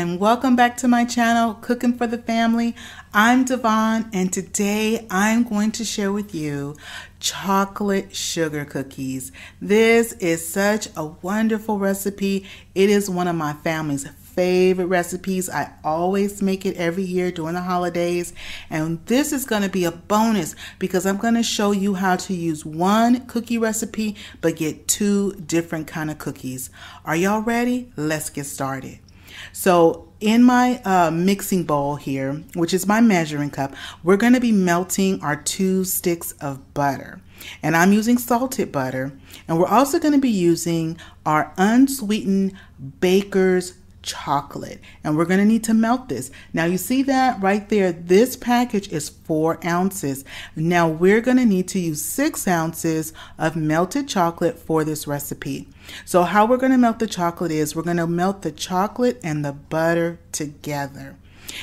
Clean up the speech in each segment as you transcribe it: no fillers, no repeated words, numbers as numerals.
and welcome back to my channel, Cooking for the Family. I'm Devon, and today I'm going to share with you chocolate sugar cookies. This is such a wonderful recipe. It is one of my family's favorite recipes. I always make it every year during the holidays, and this is going to be a bonus because I'm going to show you how to use one cookie recipe but get two different kind of cookies. Are y'all ready? Let's get started. So in my mixing bowl here, which is my measuring cup, we're going to be melting our 2 sticks of butter, and I'm using salted butter, and we're also going to be using our unsweetened baker's chocolate, and we're going to need to melt this. Now you see that right there, this package is 4 ounces. Now we're going to need to use 6 ounces of melted chocolate for this recipe. So how we're going to melt the chocolate is we're going to melt the chocolate and the butter together.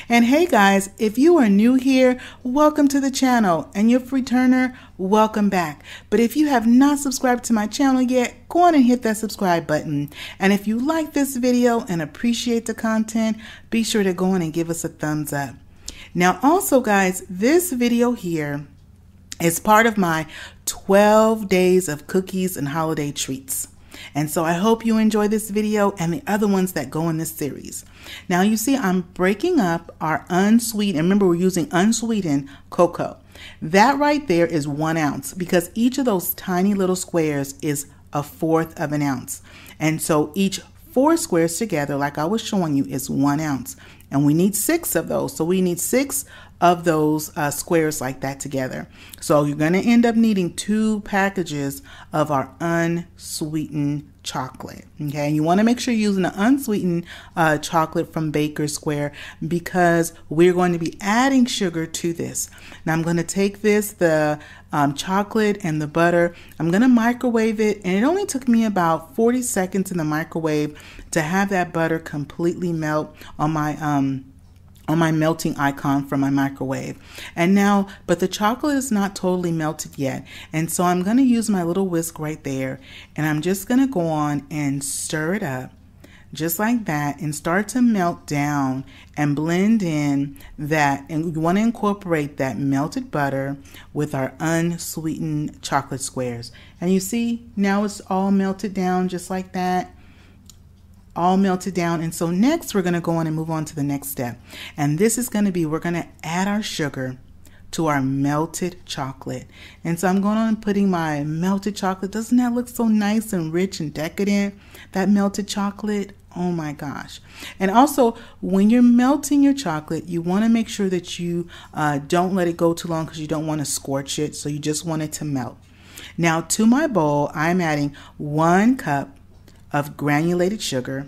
And hey guys, if you are new here, welcome to the channel, and you're a returner, welcome back. But if you have not subscribed to my channel yet, go on and hit that subscribe button. And if you like this video and appreciate the content, be sure to go on and give us a thumbs up. Now also guys, this video here is part of my 12 days of cookies and holiday treats. And so I hope you enjoy this video and the other ones that go in this series. Now you see I'm breaking up our unsweetened, and remember we're using unsweetened cocoa. That right there is 1 ounce because each of those tiny little squares is 1/4 of an ounce. And so each 4 squares together, like I was showing you, is 1 ounce. And we need 6 of those. So we need 6 of those squares like that together. So you're going to end up needing 2 packages of our unsweetened chocolate. Okay, and you want to make sure you're using the unsweetened chocolate from Baker's Square because we're going to be adding sugar to this. Now I'm going to take this, the chocolate and the butter, I'm going to microwave it, and it only took me about 40 seconds in the microwave to have that butter completely melt on my melting icon from my microwave. And now, but the chocolate is not totally melted yet. And so I'm going to use my little whisk right there, and I'm just going to go on and stir it up just like that and start to melt down and blend in that. And you want to incorporate that melted butter with our unsweetened chocolate squares. And you see, now it's all melted down just like that. All melted down. And so next we're going to go on and move on to the next step, and this is going to be, we're going to add our sugar to our melted chocolate. And so I'm going on and putting my melted chocolate. Doesn't that look so nice and rich and decadent, that melted chocolate? Oh my gosh. And also when you're melting your chocolate, you want to make sure that you don't let it go too long because you don't want to scorch it, so you just want it to melt. Now to my bowl, I'm adding 1 cup of granulated sugar.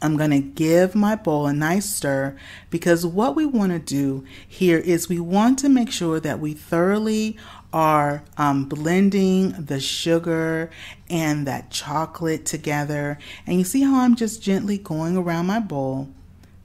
I'm going to give my bowl a nice stir because what we want to do here is we want to make sure that we thoroughly are blending the sugar and that chocolate together. And you see how I'm just gently going around my bowl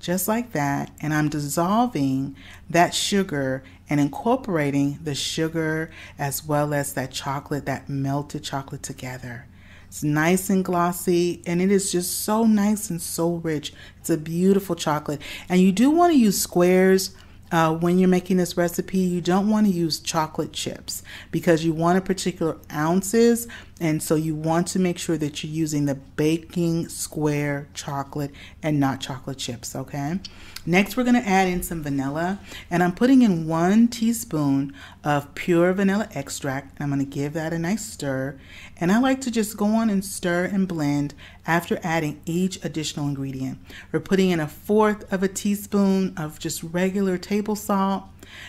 just like that, and I'm dissolving that sugar and incorporating the sugar as well as that chocolate, that melted chocolate together. It's nice and glossy, and it is just so nice and so rich. It's a beautiful chocolate. And you do want to use squares when you're making this recipe. You don't want to use chocolate chips because you want a particular ounces, and so you want to make sure that you're using the baking square chocolate and not chocolate chips, okay? Next, we're going to add in some vanilla, and I'm putting in 1 teaspoon of pure vanilla extract. I'm going to give that a nice stir, and I like to just go on and stir and blend after adding each additional ingredient. We're putting in 1/4 of a teaspoon of just regular table salt,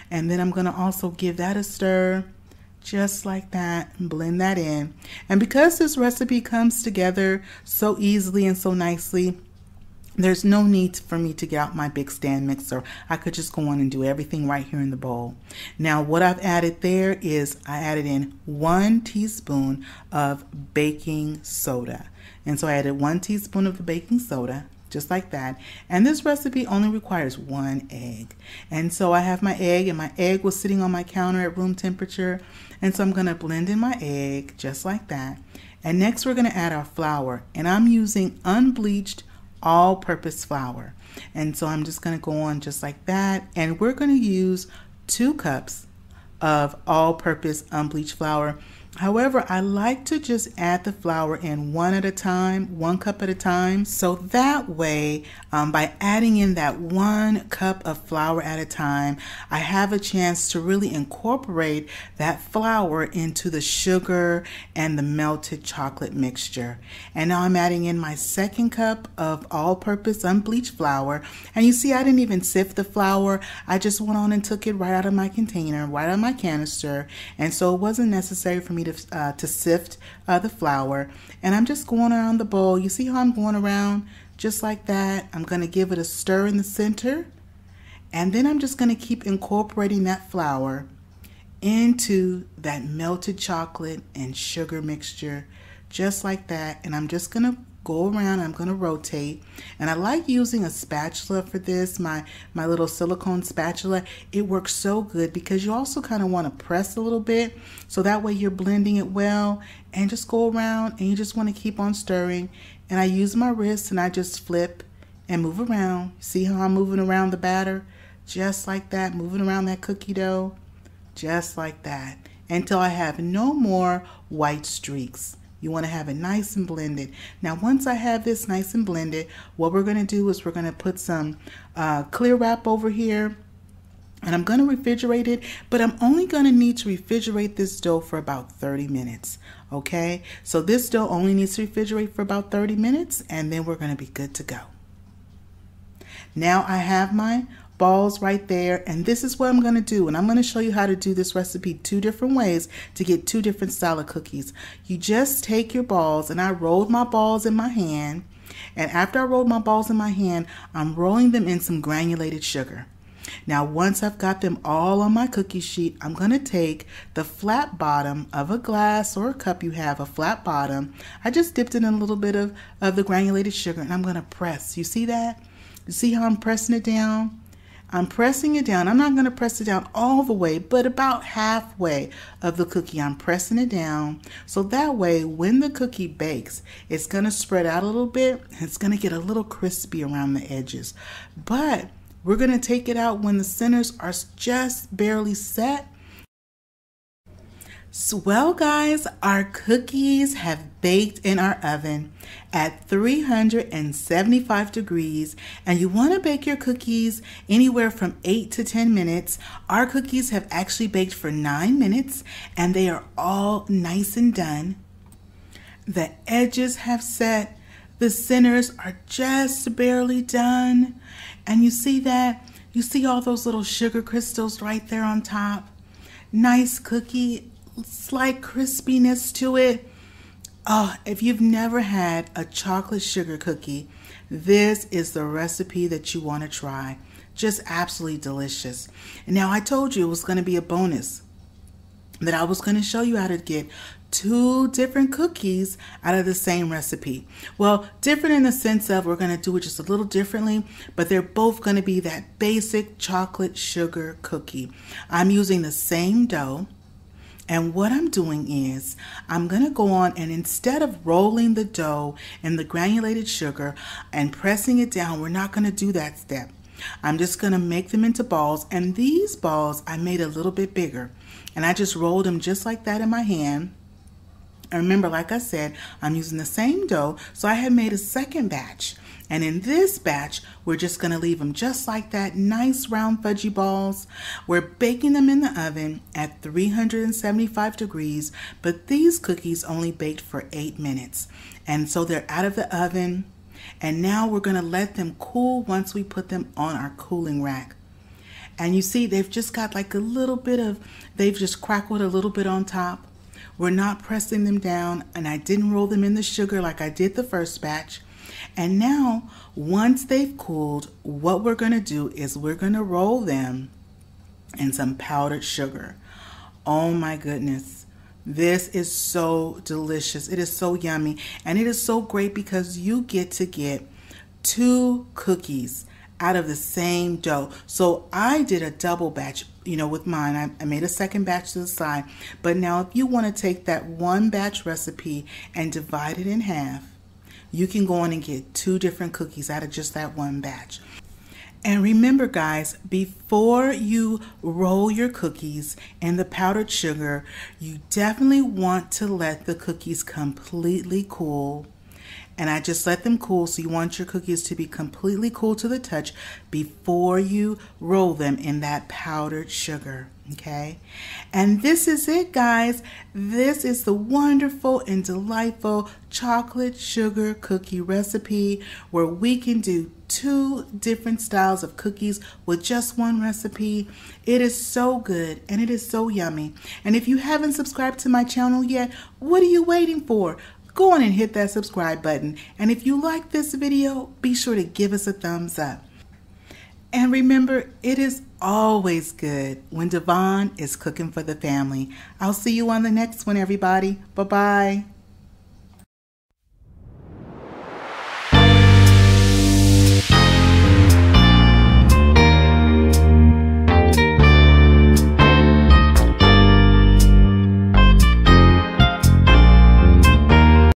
and then I'm going to also give that a stir just like that and blend that in. And because this recipe comes together so easily and so nicely, there's no need for me to get out my big stand mixer. I could just go on and do everything right here in the bowl. Now what I've added there is I added in 1 teaspoon of baking soda. And so I added 1 teaspoon of the baking soda, just like that. And this recipe only requires 1 egg. And so I have my egg, and my egg was sitting on my counter at room temperature. And so I'm going to blend in my egg just like that. And next we're going to add our flour, and I'm using unbleached all-purpose flour. And so I'm just going to go on just like that. And we're going to use 2 cups of all-purpose unbleached flour. However, I like to just add the flour in one at a time, 1 cup at a time. So that way, by adding in that 1 cup of flour at a time, I have a chance to really incorporate that flour into the sugar and the melted chocolate mixture. And now I'm adding in my 2nd cup of all-purpose unbleached flour. And you see, I didn't even sift the flour. I just went on and took it right out of my container, right out of my canister. And so it wasn't necessary for me to sift the flour. And I'm just going around the bowl. You see how I'm going around just like that? I'm going to give it a stir in the center, and then I'm just going to keep incorporating that flour into that melted chocolate and sugar mixture just like that. And I'm just going to go around, I'm going to rotate. And I like using a spatula for this, my little silicone spatula. It works so good because you also kind of want to press a little bit, so that way you're blending it well, and just go around and you just want to keep on stirring. And I use my wrist and I just flip and move around. See how I'm moving around the batter? Just like that, moving around that cookie dough, just like that, until I have no more white streaks. You want to have it nice and blended. Now, once I have this nice and blended, what we're going to do is we're going to put some clear wrap over here, and I'm going to refrigerate it, but I'm only going to need to refrigerate this dough for about 30 minutes. Okay, so this dough only needs to refrigerate for about 30 minutes, and then we're going to be good to go. Now I have my balls right there, and this is what I'm going to do, and I'm going to show you how to do this recipe 2 different ways to get 2 different style of cookies. You just take your balls, and I rolled my balls in my hand, and after I rolled my balls in my hand, I'm rolling them in some granulated sugar. Now once I've got them all on my cookie sheet, I'm going to take the flat bottom of a glass or a cup. You have a flat bottom. I just dipped in a little bit of the granulated sugar, and I'm going to press. You see that? You see how I'm pressing it down? I'm pressing it down. I'm not going to press it down all the way, but about halfway of the cookie, I'm pressing it down. So that way, when the cookie bakes, it's going to spread out a little bit. And it's going to get a little crispy around the edges. But we're going to take it out when the centers are just barely set. So, well guys, our cookies have baked in our oven at 375 degrees, and you want to bake your cookies anywhere from 8 to 10 minutes. Our cookies have actually baked for 9 minutes, and they are all nice and done. The edges have set. The centers are just barely done. And you see that? You see all those little sugar crystals right there on top? Nice cookie. Slight crispiness to it. Oh, if you've never had a chocolate sugar cookie, this is the recipe that you want to try. Just absolutely delicious. And now I told you it was going to be a bonus, that I was going to show you how to get 2 different cookies out of the same recipe. Well, different in the sense of we're going to do it just a little differently, but they're both going to be that basic chocolate sugar cookie. I'm using the same dough. And what I'm doing is I'm going to go on, and instead of rolling the dough in the granulated sugar and pressing it down, we're not going to do that step. I'm just going to make them into balls, and these balls I made a little bit bigger, and I just rolled them just like that in my hand. And remember, like I said, I'm using the same dough, so I had made a second batch. And in this batch, we're just going to leave them just like that, nice round fudgy balls. We're baking them in the oven at 375 degrees, but these cookies only baked for 8 minutes. And so they're out of the oven. And now we're going to let them cool once we put them on our cooling rack. And you see, they've just got like a little bit of, they've just crackled a little bit on top. We're not pressing them down, and I didn't roll them in the sugar like I did the first batch. And now, once they've cooled, what we're going to do is we're going to roll them in some powdered sugar. Oh my goodness. This is so delicious. It is so yummy. And it is so great because you get to get 2 cookies out of the same dough. So I did a double batch, with mine. I made a second batch to the side. But now if you want to take that 1 batch recipe and divide it in half, you can go on and get 2 different cookies out of just that 1 batch. And remember, guys, before you roll your cookies in the powdered sugar, you definitely want to let the cookies completely cool. And I just let them cool, so you want your cookies to be completely cool to the touch before you roll them in that powdered sugar, okay? And this is it, guys. This is the wonderful and delightful chocolate sugar cookie recipe where we can do 2 different styles of cookies with just one recipe. It is so good and it is so yummy. And if you haven't subscribed to my channel yet, what are you waiting for? Go on and hit that subscribe button. And if you like this video, be sure to give us a thumbs up. And remember, it is always good when Devon is cooking for the family. I'll see you on the next one, everybody. Bye-bye.